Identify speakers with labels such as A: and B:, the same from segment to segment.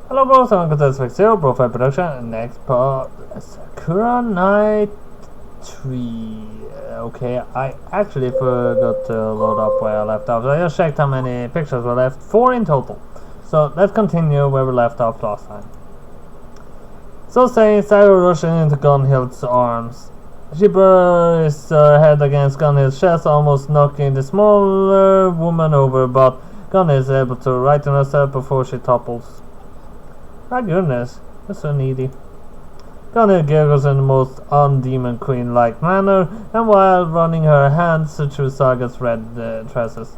A: Hello bros, I'm going to Zero Profile Production and next part Sakura Night 3. Okay, I actually forgot to load up where I left off. So I just checked how many pictures were left. 4 in total. So let's continue where we left off last time. So saying, Sakura rushing into Gunhild's arms. She brushes her head against Gunhild's chest, almost knocking the smaller woman over, but Gunhild is able to righten herself before she topples. My goodness, that's so needy. Gunhild giggles in the most un-Demon Queen-like manner, and while running her hands through Saga's red tresses.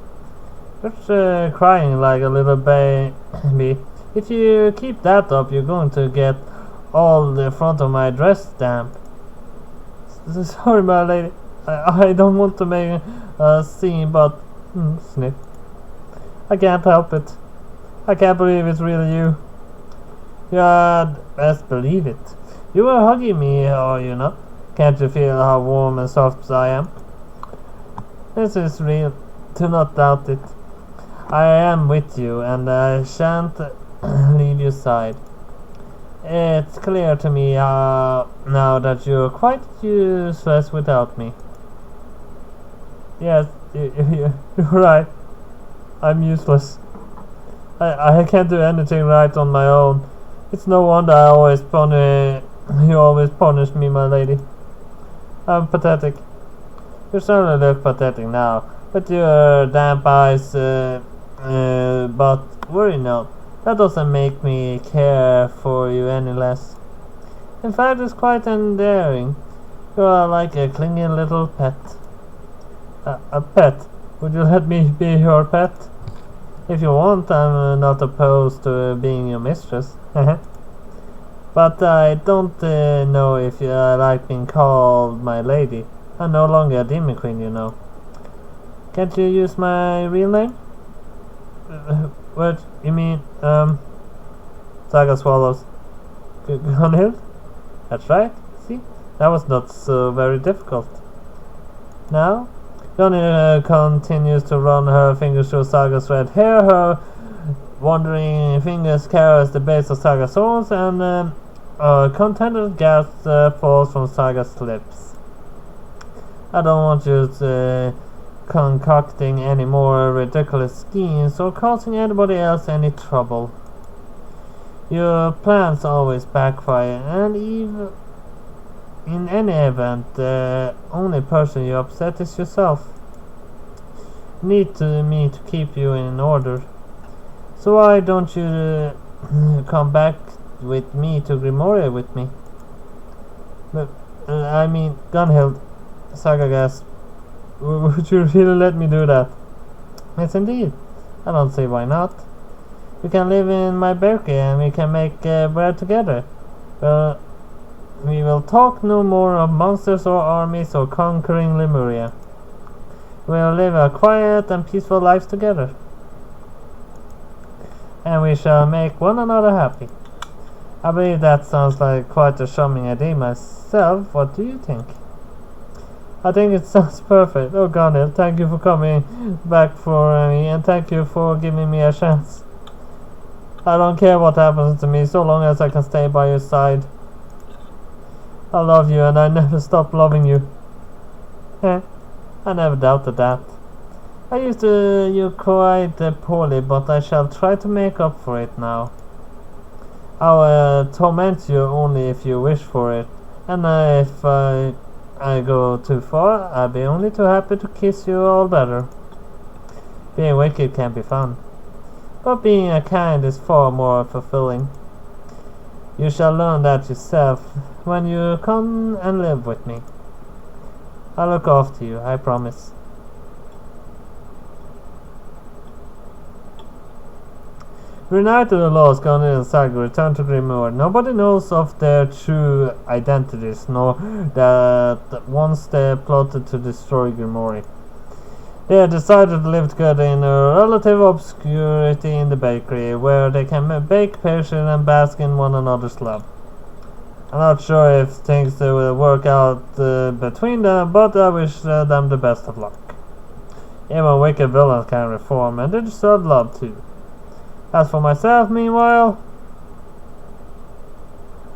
A: Just crying like a little baby. If you keep that up, you're going to get all the front of my dress damp. Sorry, my lady. I don't want to make a scene, but... sniff. I can't help it. I can't believe it's really you. You'd best believe it. You were hugging me, are you not? Can't you feel how warm and soft I am? This is real. Do not doubt it. I am with you, and I shan't leave your side. It's clear to me now that you're quite useless without me. Yes, you're right. I'm useless. I can't do anything right on my own. It's no wonder you always punish me, my lady. I'm pathetic. You certainly look pathetic now, with your damp eyes, but worry not. That doesn't make me care for you any less. In fact, it's quite endearing. You are like a clinging little pet. A pet? Would you let me be your pet? If you want, I'm not opposed to being your mistress. But I don't know if I like being called my lady. I'm no longer a demon queen, you know. Can't you use my real name? What? You mean, Saga swallows. Gunhild? That's right. See? That was not so very difficult. Now? Gunhild continues to run her fingers through Saga's red hair. Her wandering fingers caress the base of Saga's horns, and a contented gasp falls from Saga's lips. I don't want you concocting any more ridiculous schemes or causing anybody else any trouble. Your plans always backfire, and even in any event, the only person you upset is yourself. Need me to keep you in order. So why don't you come back with me to Grimoria with me? But, I mean, Gunhild, Saga gasped. Would you really let me do that? Yes, indeed. I don't see why not. We can live in my bakery and we can make bread together. We will talk no more of monsters or armies or conquering Lemuria. We'll live a quiet and peaceful life together. And we shall make one another happy. I believe that sounds like quite a charming idea myself. What do you think? I think it sounds perfect. Oh, Gunhild, thank you for coming back for me, and thank you for giving me a chance. I don't care what happens to me, so long as I can stay by your side. I love you, and I never stop loving you. I never doubted that. I used you quite poorly, but I shall try to make up for it now. I'll torment you only if you wish for it, and if I go too far, I'll be only too happy to kiss you all better. Being wicked can be fun, but being a kind is far more fulfilling. You shall learn that yourself when you come and live with me. I'll look after you, I promise. Reunited the lost, Gunhild and Saga return to Grimoire. Nobody knows of their true identities, nor that once they plotted to destroy Grimoire. They have decided to live together in a relative obscurity in the bakery, where they can bake patiently and bask in one another's love. I'm not sure if things will work out between them, but I wish them the best of luck. Even wicked villains can reform, and they deserve love too. As for myself, meanwhile,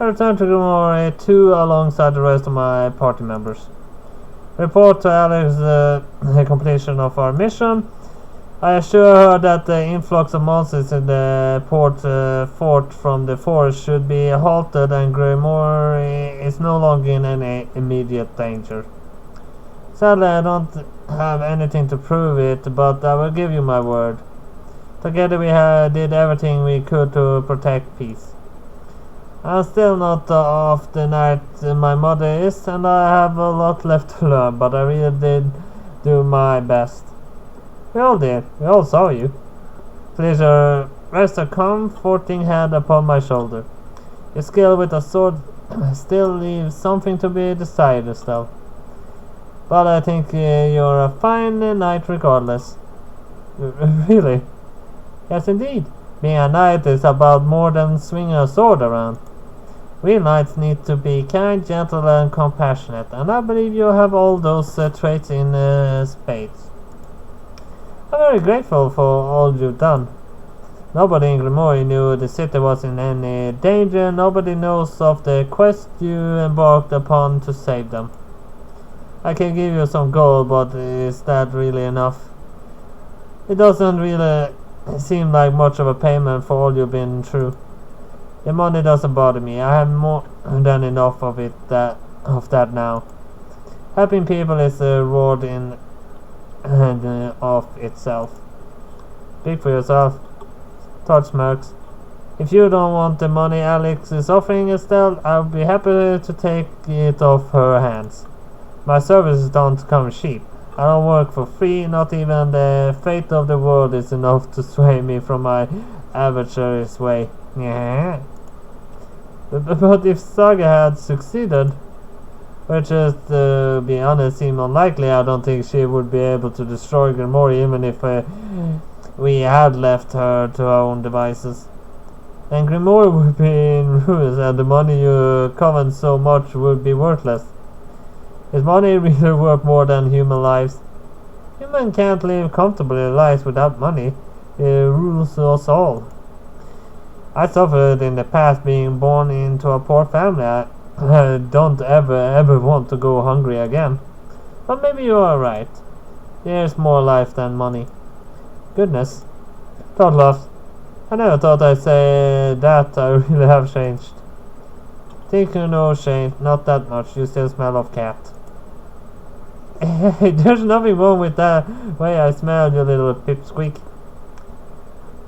A: I returned to Grimoire 2 alongside the rest of my party members. Report to Alex the completion of our mission. I assure her that the influx of monsters in the fort from the forest should be halted and Grimoire is no longer in any immediate danger. Sadly, I don't have anything to prove it, but I will give you my word. Together we did everything we could to protect peace. I'm still not off the night my mother is, and I have a lot left to learn, but I really did do my best. We all did. We all saw you. Please rest a comforting hand upon my shoulder. Your skill with a sword still leaves something to be desired, Estelle. But I think you're a fine knight regardless. Really? Yes, indeed. Being a knight is about more than swinging a sword around. Real knights need to be kind, gentle, and compassionate, and I believe you have all those traits in spades. I'm very grateful for all you've done. Nobody in Grimoire knew the city was in any danger. Nobody knows of the quest you embarked upon to save them. I can give you some gold, but is that really enough? It doesn't really seem like much of a payment for all you've been through. The money doesn't bother me. I have more than enough of that now. Helping people is a reward in and of itself. Speak for yourself. Todd smirks. If you don't want the money Alex is offering Estelle, I'll be happy to take it off her hands. My services don't come cheap. I don't work for free. Not even the fate of the world is enough to sway me from my adversary's way. Yeah. But if Saga had succeeded, which is, to be honest, seemed unlikely, I don't think she would be able to destroy Grimoire even if we had left her to her own devices. Then Grimoire would be in ruins and the money you covet so much would be worthless. Is money really worth more than human lives? Humans can't live comfortable lives without money. It rules us all. I suffered in the past being born into a poor family. I don't ever want to go hungry again. But maybe you are right. There's more life than money. Goodness. Todd laughs. I never thought I'd say that. I really have changed. Think you know change, not that much. You still smell of cat. Hey, there's nothing wrong with that way I smell, you little pipsqueak.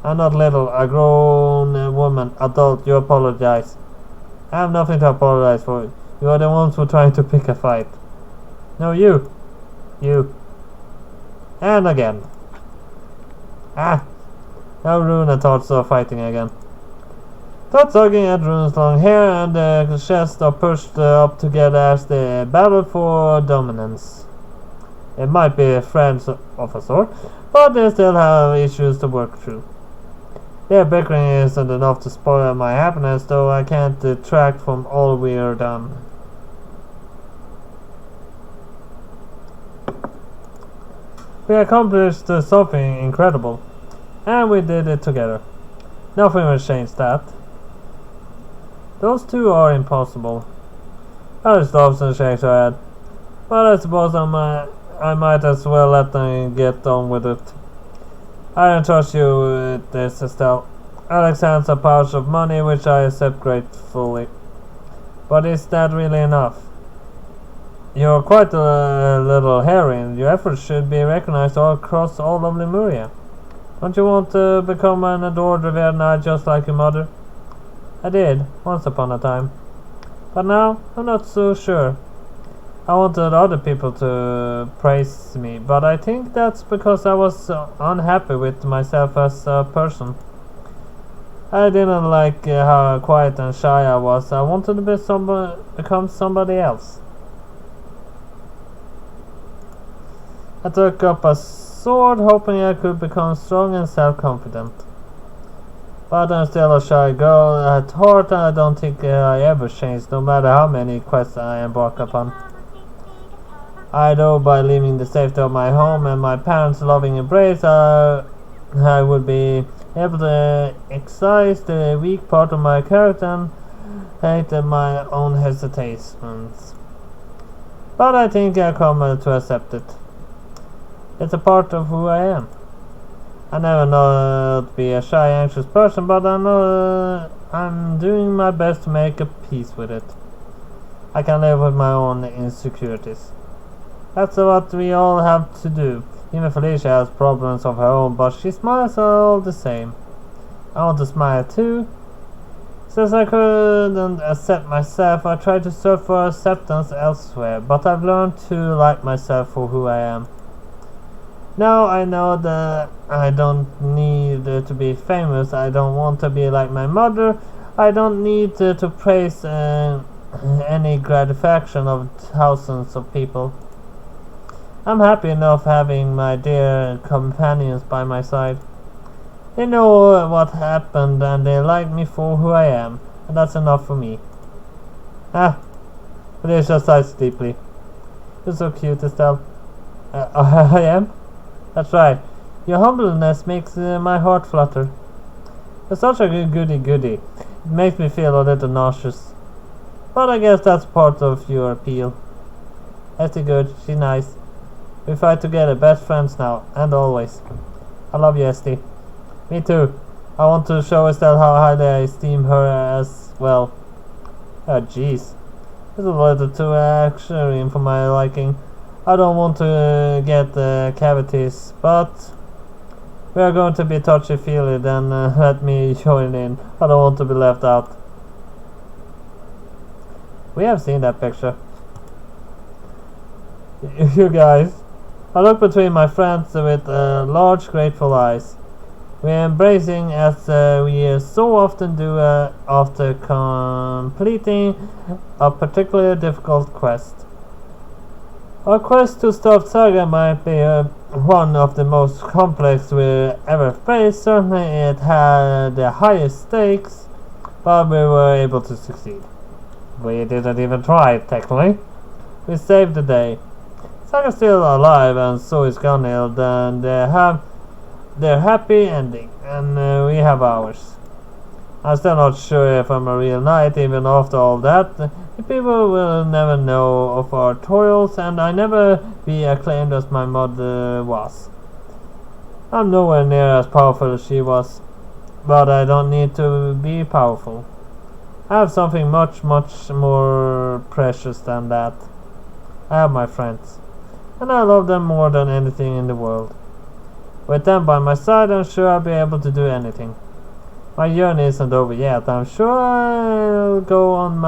A: I'm not little, a grown woman, adult, you apologize. I have nothing to apologize for. You are the ones who are trying to pick a fight. No, you. You. And again. Ah! Now Rune and Todd are fighting again. Todd tugging at Rune's long hair and the chest are pushed up together as they battle for dominance. It might be friends of a sort, but they still have issues to work through. Their bickering isn't enough to spoil my happiness, though I can't detract from all we're done. We accomplished something incredible, and we did it together. Nothing will change that. Those two are impossible. Alice stops and shakes her head. But I suppose I might as well let them get on with it. I don't trust you with this, Estelle. Alex hands a pouch of money, which I accept gratefully. But is that really enough? You're quite a little heroine. Your efforts should be recognized all across all of Lemuria. Don't you want to become an adored revered knight just like your mother? I did, once upon a time. But now, I'm not so sure. I wanted other people to praise me, but I think that's because I was unhappy with myself as a person. I didn't like how quiet and shy I was. I wanted to become somebody else. I took up a sword, hoping I could become strong and self-confident. But I'm still a shy girl at heart, and I don't think I ever changed, no matter how many quests I embark upon. I know by leaving the safety of my home and my parents' loving embrace, I would be able to excise the weak part of my character hated my own hesitations. But I think I come to accept it. It's a part of who I am. I never know to be a shy, anxious person, but I know I'm doing my best to make a peace with it. I can live with my own insecurities. That's what we all have to do. Even Felicia has problems of her own, but she smiles all the same. I want to smile too. Since I couldn't accept myself, I tried to search for acceptance elsewhere, but I've learned to like myself for who I am. Now I know that I don't need to be famous. I don't want to be like my mother. I don't need to praise any gratification of thousands of people. I'm happy enough having my dear companions by my side. They know what happened and they like me for who I am, and that's enough for me. Felicia sighs deeply. You're so cute, Estelle. I am? That's right. Your humbleness makes my heart flutter. You're such a good goody-goody. It makes me feel a little nauseous. But I guess that's part of your appeal. Estie's good. She's nice. We fight together, best friends now, and always. I love you, Estie. Me too. I want to show Estelle how highly I esteem her as well. Oh, jeez. It's a little too extreme for my liking. I don't want to get cavities, but we are going to be touchy-feely, then let me join in. I don't want to be left out. We have seen that picture. You guys. I look between my friends with large, grateful eyes. We are embracing as we so often do after completing a particularly difficult quest. Our quest to stop Saga might be one of the most complex we ever faced. Certainly it had the highest stakes, but we were able to succeed. We didn't even try, technically. We saved the day. Saga's still alive and so is Gunhild, and they have their happy ending, and we have ours. I'm still not sure if I'm a real knight even after all that. The people will never know of our toils, and I never be acclaimed as my mother was. I'm nowhere near as powerful as she was, but I don't need to be powerful. I have something much more precious than that. I have my friends, and I love them more than anything in the world. With them by my side, I'm sure I'll be able to do anything. My journey isn't over yet. I'm sure I'll go on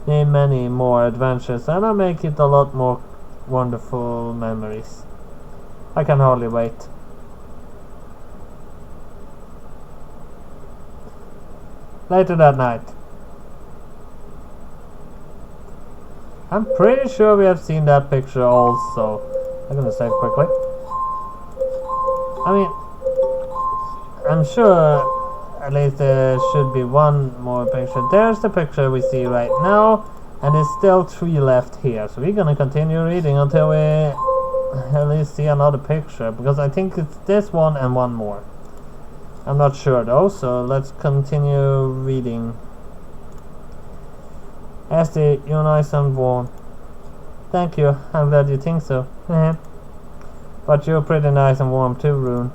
A: many more adventures, and I'll make it a lot more wonderful memories. I can hardly wait. Later that night. I'm pretty sure we have seen that picture also. I'm gonna save quickly. I mean, I'm sure at least there should be one more picture. There's the picture we see right now, and there's still 3 left here. So we're gonna continue reading until we at least see another picture, because I think it's this one and one more. I'm not sure though, so let's continue reading. Estie, you're nice and warm. Thank you, I'm glad you think so. But you're pretty nice and warm too, Rune.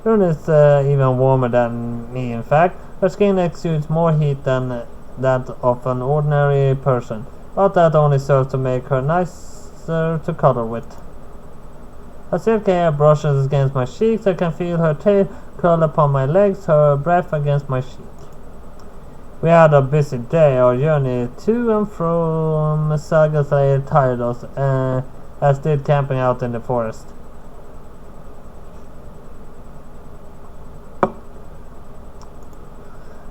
A: Rune is even warmer than me, in fact. Her skin exudes more heat than that of an ordinary person, but that only serves to make her nicer to cuddle with. Her silky hair brushes against my cheeks. I can feel her tail curl upon my legs, her breath against my cheek. We had a busy day. Our journey to and from Saga's lair tired us, as did camping out in the forest.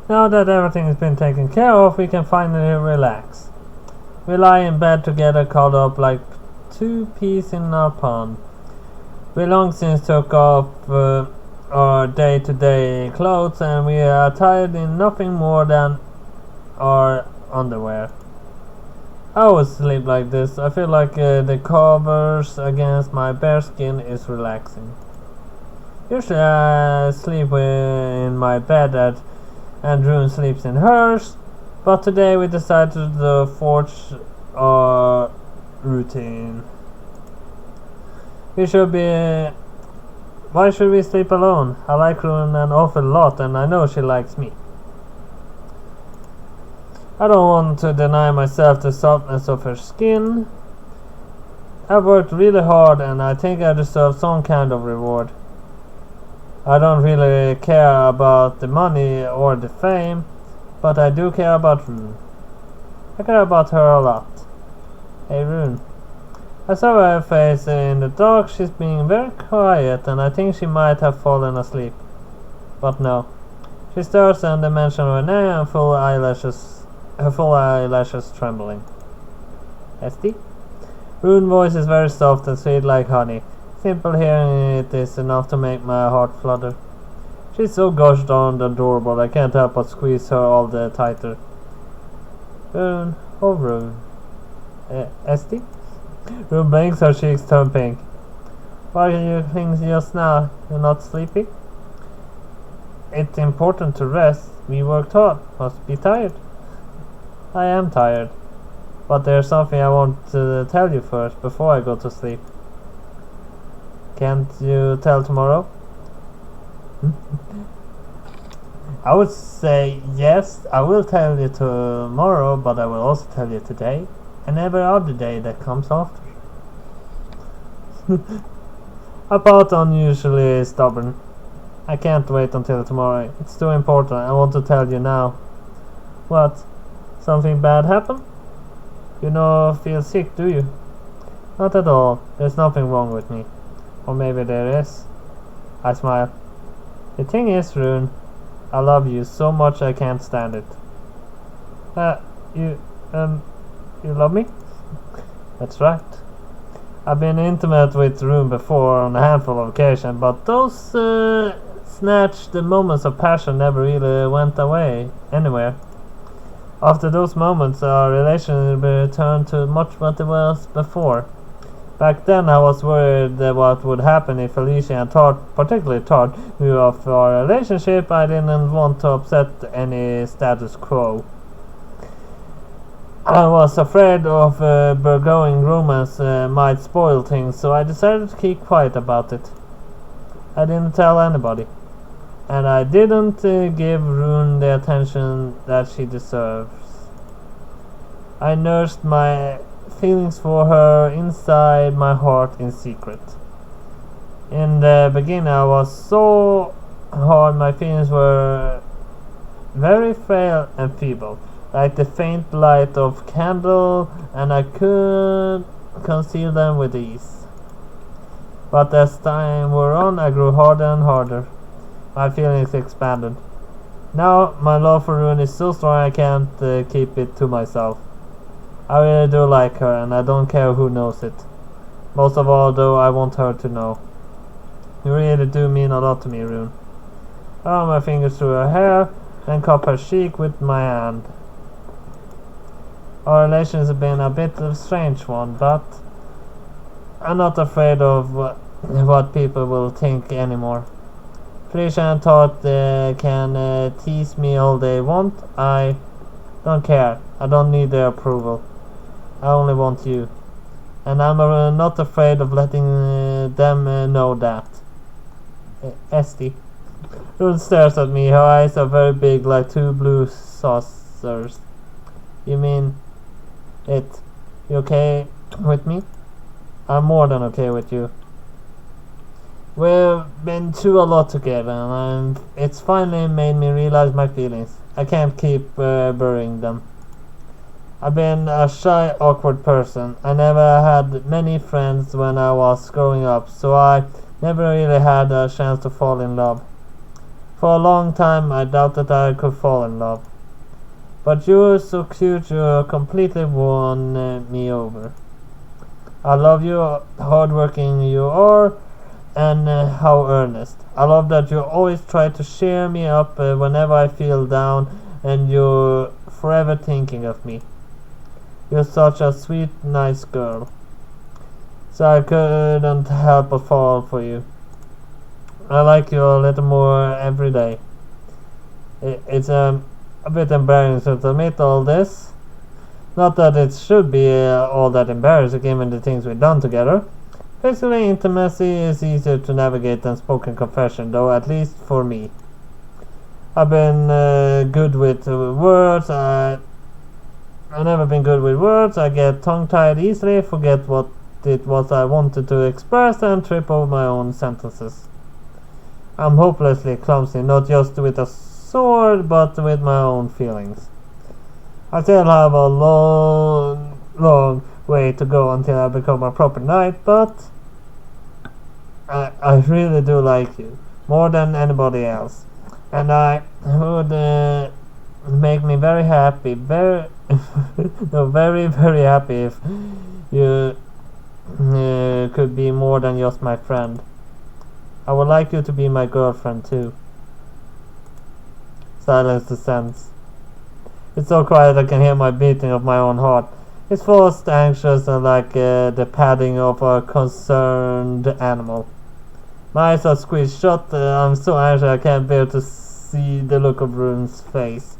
A: Now that everything has been taken care of, we can finally relax. We lie in bed together, curled up like 2 peas in a pond. We long since took off our day-to-day clothes, and we are attired in nothing more than our underwear. I always sleep like this. I feel like the covers against my bare skin is relaxing. Usually I sleep in my bed and Rune sleeps in hers, But today we decided to forge our routine. We should be... Why should we sleep alone? I like Rune an awful lot and I know she likes me. I don't want to deny myself the softness of her skin. I've worked really hard and I think I deserve some kind of reward. I don't really care about the money or the fame, but I do care about Rune. I care about her a lot. Hey Rune. I saw her face in the dark. She's being very quiet and I think she might have fallen asleep. But no. She stirs and the mention of her name and her full eyelashes trembling. Esty? Rune's voice is very soft and sweet like honey. Simple hearing it is enough to make my heart flutter. She's so gosh darned adorable, I can't help but squeeze her all the tighter. Rune, oh Rune. Esty? Rune blinks, her cheeks turn pink. Why are you thinking just now? You're not sleepy? It's important to rest. We worked hard. Must be tired. I am tired. But there's something I want to tell you first, before I go to sleep. Can't you tell tomorrow? I would say yes, I will tell you tomorrow, but I will also tell you today. And every other day that comes after. I'm not unusually stubborn. I can't wait until tomorrow. It's too important. I want to tell you now. What? Something bad happened? You don't feel sick, do you? Not at all. There's nothing wrong with me. Or maybe there is. I smile. The thing is, Rune, I love you so much I can't stand it. You love me? That's right. I've been intimate with Rune before on a handful of occasions, but those snatched moments of passion never really went away anywhere. After those moments, our relationship returned to much what it was before. Back then, I was worried what would happen if Felicia and Todd, particularly Todd, knew of our relationship. I didn't want to upset any status quo. I was afraid of burgeoning romance might spoil things, so I decided to keep quiet about it. I didn't tell anybody. And I didn't give Rune the attention that she deserves. I nursed my feelings for her inside my heart in secret. In the beginning I was so hard, my feelings were very frail and feeble, like the faint light of candle, and I could conceal them with ease. But as time wore on, I grew harder and harder. My feelings expanded. Now my love for Rune is so strong I can't keep it to myself. I really do like her and I don't care who knows it. Most of all though, I want her to know. You really do mean a lot to me, Rune. I run my fingers through her hair, then cup her cheek with my hand. Our relation has been a bit of a strange one, but I'm not afraid of what people will think anymore. Felicia and Todd can tease me all they want. I don't care. I don't need their approval. I only want you. And I'm not afraid of letting them know that. Esty. Rune stares at me. Her eyes are very big, like two blue saucers. You mean it? You okay with me? I'm more than okay with you. We've been through a lot together and it's finally made me realize my feelings. I can't keep burying them. I've been a shy, awkward person. I never had many friends when I was growing up, so I never really had a chance to fall in love. For a long time I doubted I could fall in love. But you're so cute, you completely won me over. I love you, hardworking you are, and how earnest. I love that you always try to cheer me up whenever I feel down, and you're forever thinking of me. You're such a sweet, nice girl. So I couldn't help but fall for you. I like you a little more every day. It's a a bit embarrassing to admit all this. Not that it should be all that embarrassing given the things we've done together. Physical intimacy is easier to navigate than spoken confession, though, at least for me. I've been good with words. I've never been good with words. I get tongue-tied easily, forget what it was I wanted to express, and trip over my own sentences. I'm hopelessly clumsy, not just with a sword, but with my own feelings. I still have a long way to go until I become a proper knight, but I really do like you, more than anybody else. And I would make me very happy, very, no, very, very happy if you could be more than just my friend. I would like you to be my girlfriend too. Silence descends. It's so quiet I can hear my beating of my own heart. It's forced, anxious, and like the padding of a concerned animal. My eyes are squeezed shut. I'm so anxious I can't bear to see the look of Rune's face.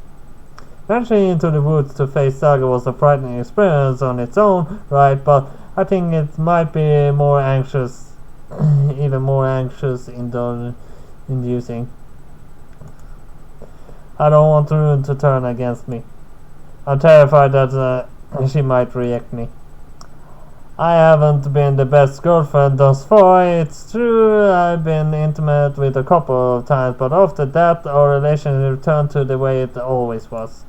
A: Venturing into the woods to face Saga was a frightening experience on its own, right? But I think it might be more anxious, even more anxious inducing. I don't want Rune to turn against me. I'm terrified that she might reject me. I haven't been the best girlfriend thus far. It's true I've been intimate with a couple of times, but after that our relationship returned to the way it always was.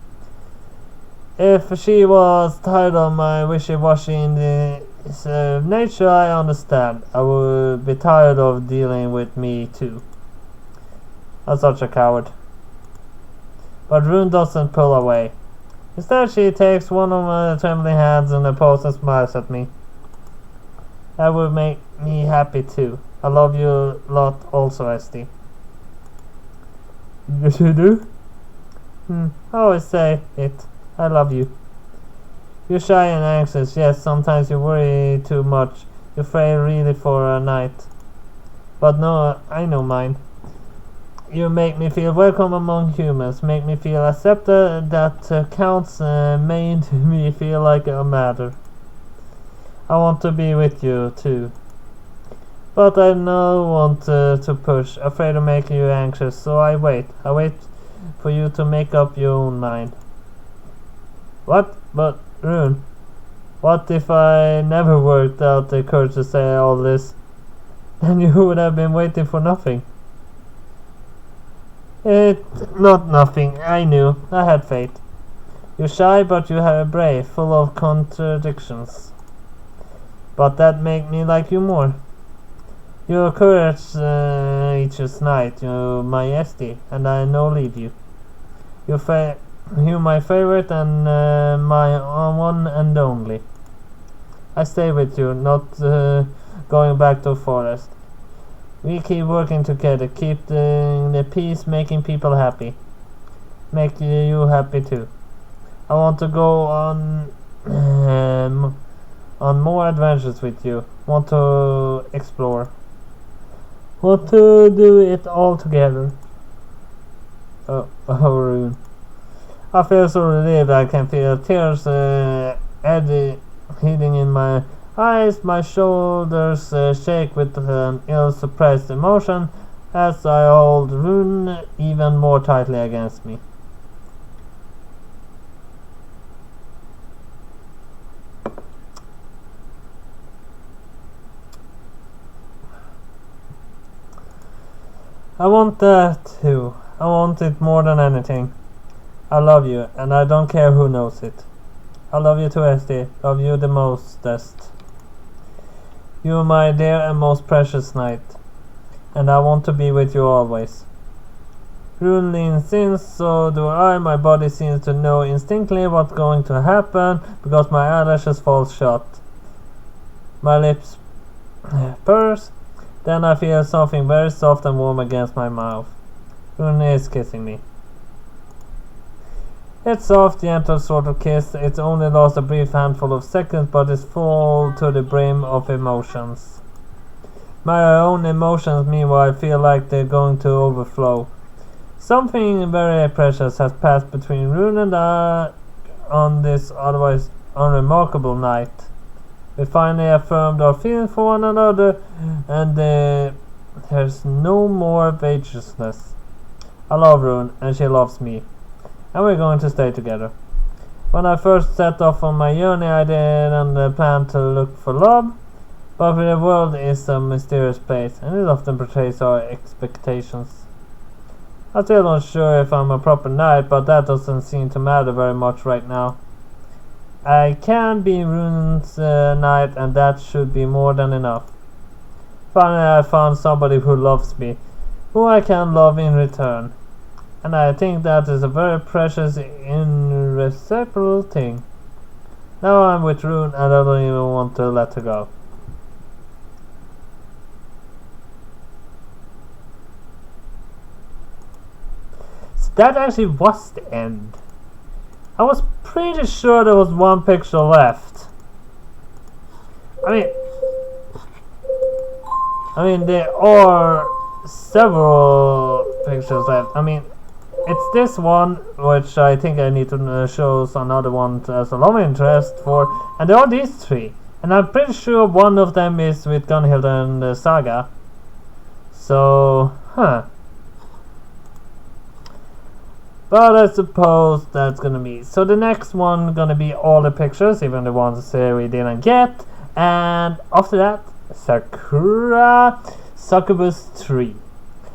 A: If she was tired of my wishy-washy nature, I understand. I would be tired of dealing with me too. I'm such a coward. But Rune doesn't pull away. Instead, she takes one of my trembling hands in a pose and smiles at me. That would make me happy too. I love you a lot also, Esti. Yes, you do? I always say it. I love you. You're shy and anxious. Yes, sometimes you worry too much. You're afraid really for a night. But no, I know mine. You make me feel welcome among humans, make me feel accepted, that counts, made me feel like a matter. I want to be with you too. But I don't want to push, afraid of making you anxious, so I wait. I wait for you to make up your own mind. What? But, Rune, what if I never worked out the courage to say all this? Then you would have been waiting for nothing. Not nothing, I knew. I had faith. You're shy, but you are brave, full of contradictions. But that make me like you more. Your courage each night, you're my Esti, and I no leave you. You're my favorite and my one and only. I stay with you, not going back to the forest. We keep working together, keep the peace, making people happy. Make you happy too. I want to go on more adventures with you. Want to explore. Want to do it all together. Oh, Rune. I feel so relieved I can feel tears heading in my eyes, my shoulders shake with an ill-suppressed emotion as I hold Rune even more tightly against me. I want that too. I want it more than anything. I love you, and I don't care who knows it. I love you too, Esti. Love you the mostest. You are my dear and most precious knight, and I want to be with you always. Rune leans in, so do I. My body seems to know instinctively what's going to happen, because my eyelashes fall shut. My lips purse, then I feel something very soft and warm against my mouth. Rune is kissing me. It's soft, gentle sort of kiss. It only lasts a brief handful of seconds, but it's full to the brim of emotions. My own emotions, meanwhile, feel like they're going to overflow. Something very precious has passed between Rune and I on this otherwise unremarkable night. We finally affirmed our feelings for one another, and there's no more vagueness. I love Rune, and she loves me, and we're going to stay together. When I first set off on my journey, I didn't plan to look for love, but the world is a mysterious place, and it often betrays our expectations. I'm still not sure if I'm a proper knight, but that doesn't seem to matter very much right now. I can be Rune's knight, and that should be more than enough. Finally, I found somebody who loves me, who I can love in return. And I think that is a very precious, irreplaceable thing. Now I'm with Rune, and I don't even want to let her go. So that actually was the end. I was pretty sure there was one picture left. I mean, there are several pictures left. I mean, it's this one, which I think I need to show some other ones as a love interest for, and there are these three. And I'm pretty sure one of them is with Gunhild and Saga. So, But I suppose that's gonna be. So the next one gonna be all the pictures, even the ones we didn't get. And after that, Sakura Succubus 3.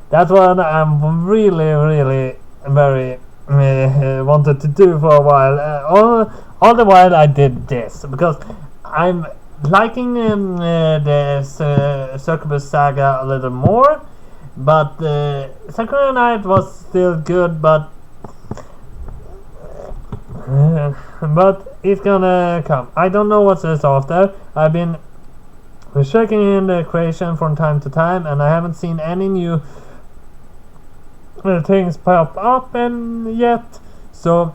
A: That's what I'm really very wanted to do for a while. All the while I did this because I'm liking the Succubus saga a little more, but Sakura Knight was still good, but it's gonna come. I don't know what's this after. I've been checking in the creation from time to time, and I haven't seen any new things pop up and yet, so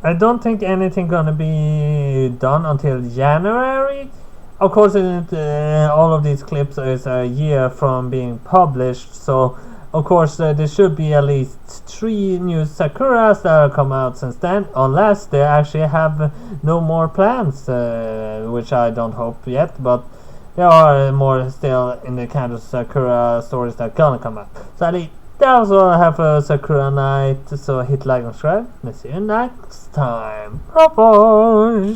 A: I don't think anything gonna be done until January. Of course, all of these clips is a year from being published, so of course there should be at least 3 new Sakuras that have come out since then, unless they actually have no more plans, which I don't hope yet, but there are more still in the kind of Sakura stories that gonna come out. So that was all I have for Sakura Knight, so hit like and subscribe, and see you next time. Bye bye!